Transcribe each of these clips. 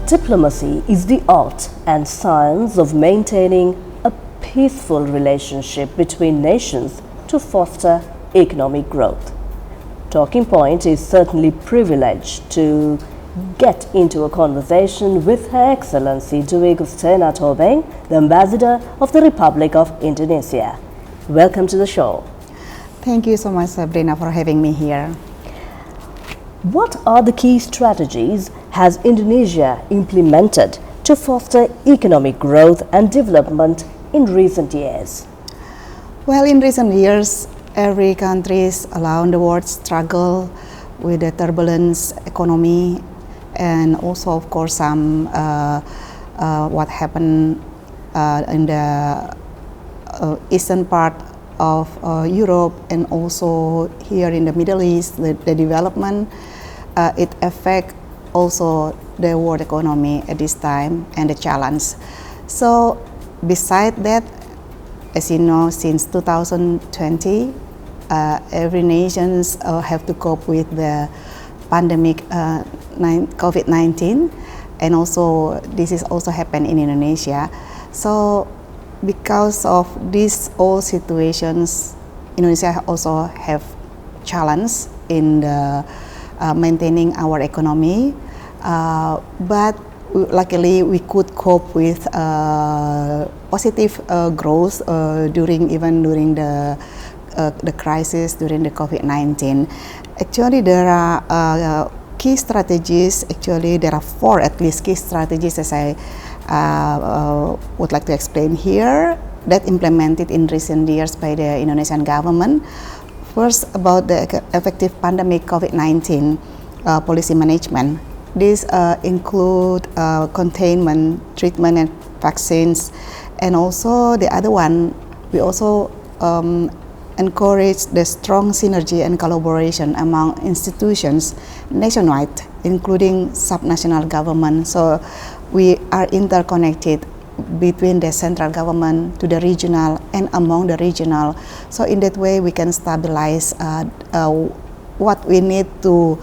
diplomacy is the art and science of maintaining a peaceful relationship between nations to foster economic growth. Talking Point is certainly privileged to get into a conversation with Her Excellency Dewi Gustina Tobing, the Ambassador of the Republic of Indonesia. Welcome to the show. Thank you so much, Sabrina, for having me here. What are the key strategies has Indonesia implemented to foster economic growth and development in recent years? Well, in recent years, every country around the world struggle with the turbulence economy, and also, of course, some what happened in the eastern part of Europe, and also here in the Middle East, the development, it affects also the world economy at this time and the challenge. So beside that, as you know, since 2020, every nations have to cope with the pandemic COVID-19, and also this is also happened in Indonesia. So because of these all situations, Indonesia also have challenge in the maintaining our economy, but luckily we could cope with positive growth during the crisis during the COVID-19. Actually, there are key strategies. Actually, there are four at least key strategies, as I would like to explain here, that implemented in recent years by the Indonesian government. First, about the effective pandemic COVID-19 policy management. These include containment, treatment, and vaccines. And also the other one, we also encourage the strong synergy and collaboration among institutions nationwide, including subnational government. So we are interconnected between the central government to the regional and among the regional. So in that way, we can stabilize what we need to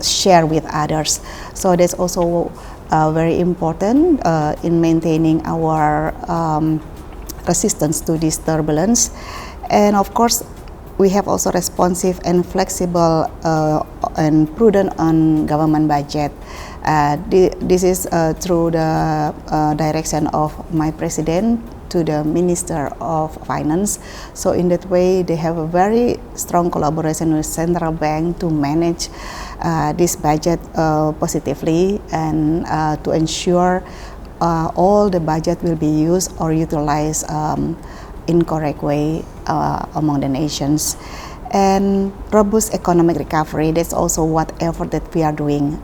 share with others. So that's also very important in maintaining our resistance to this turbulence. And of course, we have also responsive and flexible and prudent on government budget. This is through the direction of my president to the Minister of Finance. So in that way, they have a very strong collaboration with central bank to manage this budget positively, and to ensure all the budget will be used or utilized in correct way among the nations. And robust economic recovery, that's also what effort that we are doing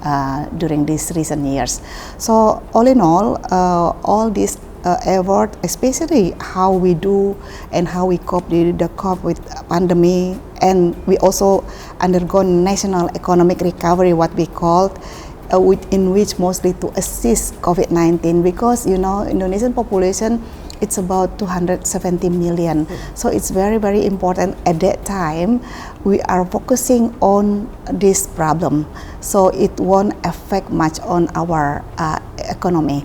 during these recent years. So all in all this effort, especially how we do and how we cope with pandemic, and we also undergo national economic recovery, what we called, in which mostly to assist COVID-19, because Indonesian population, it's about 270 million. So it's very, very important at that time we are focusing on this problem, so it won't affect much on our economy.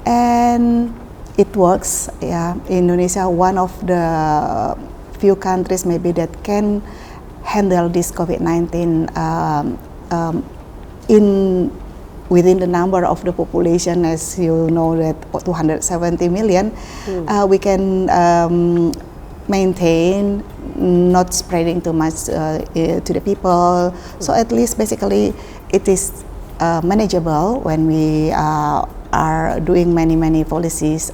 And it works. Indonesia, one of the few countries maybe that can handle this COVID-19 within the number of the population, as you know, that 270 million, we can maintain, not spreading too much to the people. So at least basically it is manageable when we are doing many policies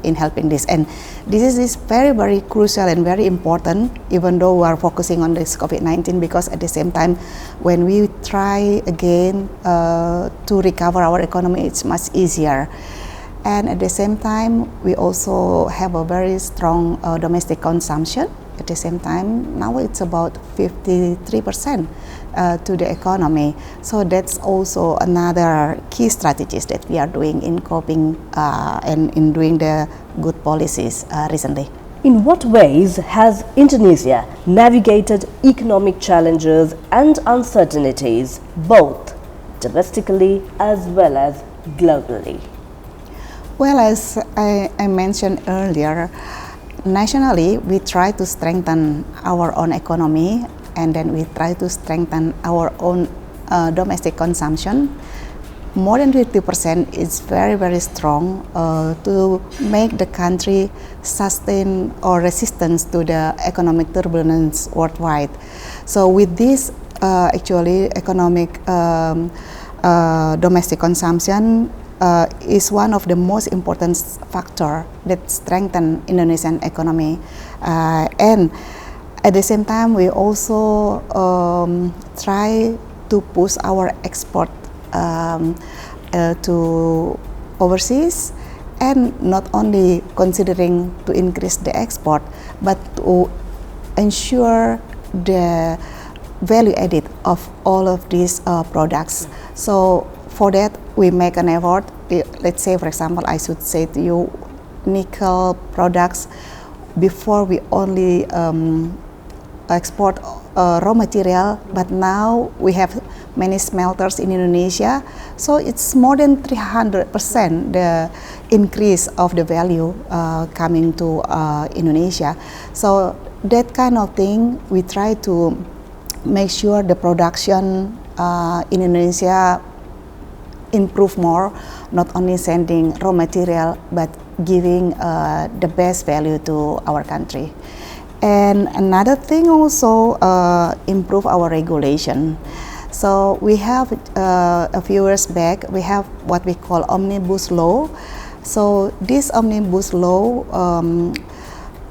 in helping this. And this is very, very crucial and very important, even though we are focusing on this COVID-19, because at the same time, when we try again to recover our economy, it's much easier. And at the same time, we also have a very strong domestic consumption. At the same time, now it's about 53% to the economy. So that's also another key strategies that we are doing in coping and in doing the good policies recently. In what ways has Indonesia navigated economic challenges and uncertainties, both domestically as well as globally? Well, as I mentioned earlier, nationally we try to strengthen our own economy, and then we try to strengthen our own domestic consumption. More than 50% is very, very strong to make the country sustain or resistance to the economic turbulence worldwide. So with this actually economic domestic consumption is one of the most important factor that strengthen Indonesian economy, and at the same time we also try to push our export to overseas, and not only considering to increase the export, but to ensure the value added of all of these products. So for that we make an effort. Let's say, for example, I should say to you, nickel products, before we only export raw material, but now we have many smelters in Indonesia, so it's more than 300% the increase of the value coming to Indonesia. So that kind of thing we try to make sure the production in Indonesia improve more, not only sending raw material but giving the best value to our country. And another thing also, improve our regulation. So we have a few years back, we have what we call omnibus law. So this omnibus law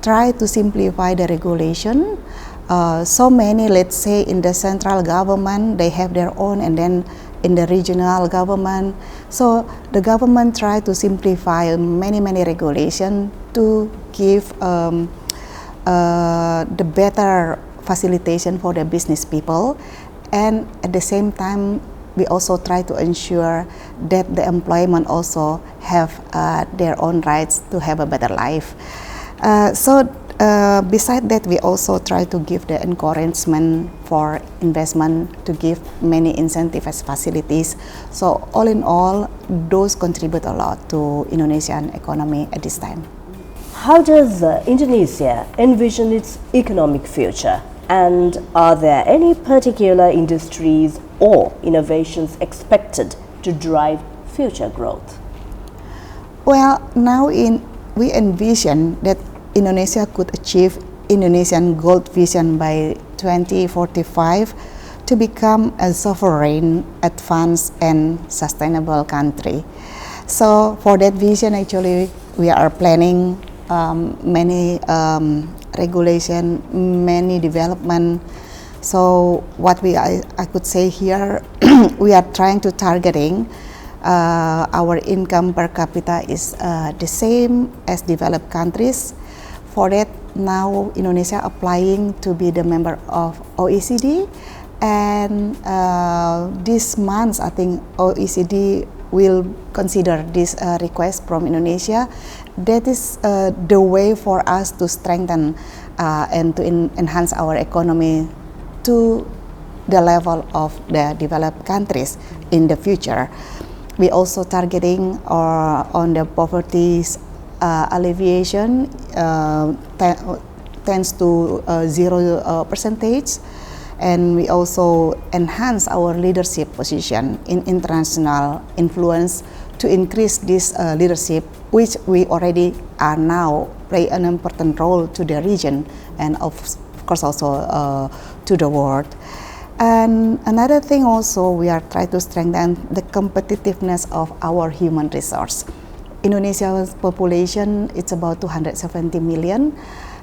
try to simplify the regulation. So many, let's say in the central government, they have their own, and then in the regional government. So the government try to simplify many regulation to give the better facilitation for the business people, and at the same time we also try to ensure that the employment also have their own rights to have a better life. Besides that, we also try to give the encouragement for investment, to give many incentive as facilities. So all in all, those contribute a lot to Indonesian economy at this time. How does Indonesia envision its economic future? And are there any particular industries or innovations expected to drive future growth? Well, now we envision that Indonesia could achieve Indonesian Gold Vision by 2045 to become a sovereign, advanced, and sustainable country. So for that vision, actually, we are planning many regulation, many development. So what I could say here, we are trying to targeting our income per capita is the same as developed countries. For that, now Indonesia applying to be the member of OECD, and this month I think OECD will consider this request from Indonesia. That is the way for us to strengthen and to enhance our economy to the level of the developed countries in the future. We also targeting on the poverty alleviation tends to 0%, and we also enhance our leadership position in international influence to increase this leadership, which we already are now play an important role to the region and of course also to the world. And another thing also, we are trying to strengthen the competitiveness of our human resource. Indonesia's population, it's about 270 million.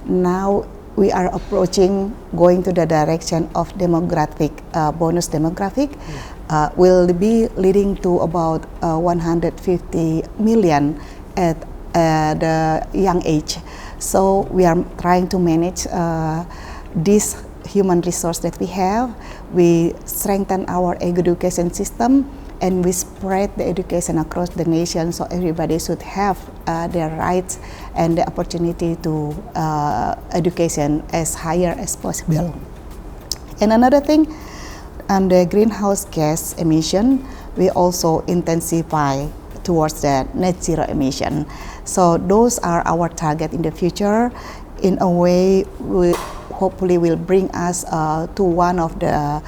Now we are approaching, going to the direction of demographic, bonus demographic, will be leading to about 150 million at the young age. So we are trying to manage this human resource that we have. We strengthen our education system, and we spread the education across the nation, so everybody should have their rights and the opportunity to education as higher as possible. And another thing, And the greenhouse gas emission will also intensify towards the net zero emission. So those are our target in the future. In a way, we hopefully will bring us to one of the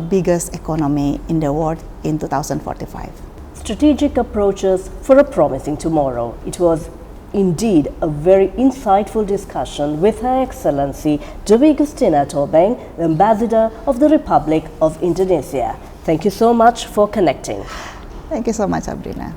biggest economy in the world in 2045. Strategic approaches for a promising tomorrow. It was indeed a very insightful discussion with Her Excellency Dewi Gustina Tobing, the Ambassador of the Republic of Indonesia. Thank you so much for connecting. Thank you so much, Sabrina.